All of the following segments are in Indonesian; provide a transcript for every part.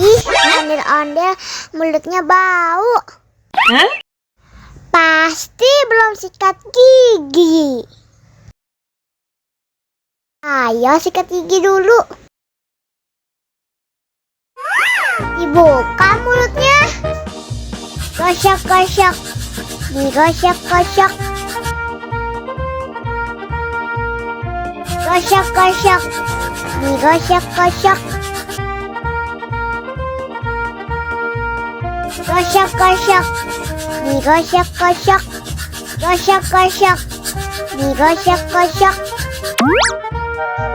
Ih, ondel-ondel mulutnya bau. Hah? Pasti belum sikat gigi. Ayo sikat gigi dulu. Dibuka mulutnya. Gosok-gosok. Digosok-gosok. Gosok-gosok. Digosok-gosok. Gosok-gosok. Digosok-gosok. Gosok-gosok. Digosok-gosok.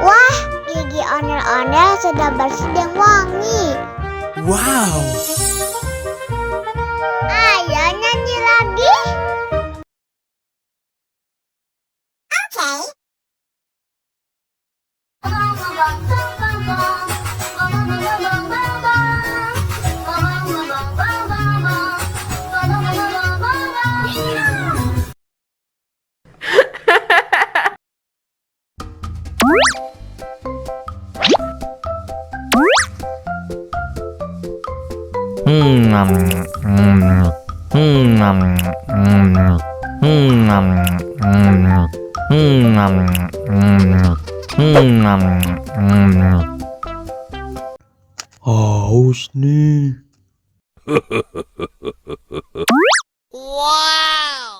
Wah, gigi ondel-ondel sudah bersih dan wangi. Wow. Ayo nyanyi lagi. Oke. Haus nih. Wow.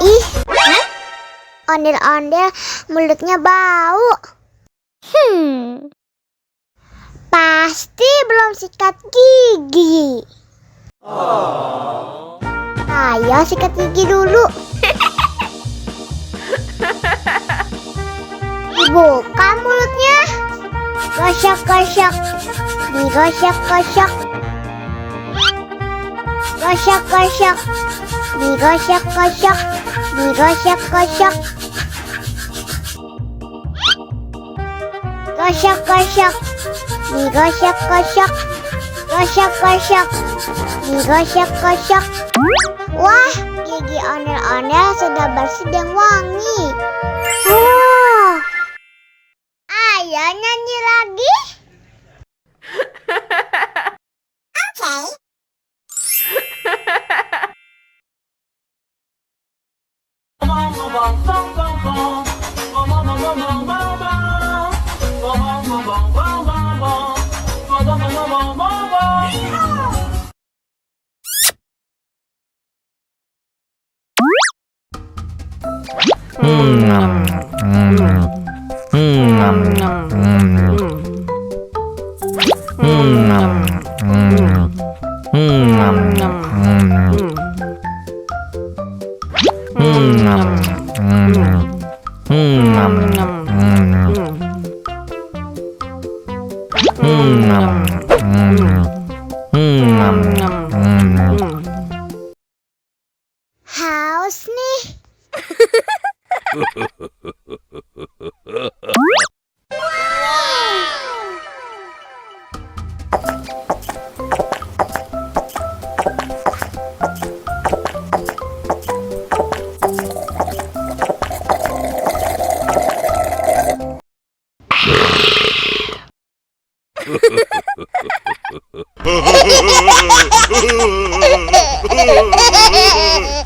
Ih, ondel-ondel mulutnya bau. Pasti belum sikat gigi. Ayo sikat gigi dulu. Dibuka mulutnya. Gosok-gosok. Digosok-gosok. Gosok-gosok. Digosok-gosok. Digosok-gosok. Gosok-gosok. Digosok-gosok. Gosok-gosok. Digosok-gosok. Wah, gigi ondel-ondel sudah bersih dan wangi. Oh. Ayo nyanyi lagi. Oke. Haus nih. Hehehe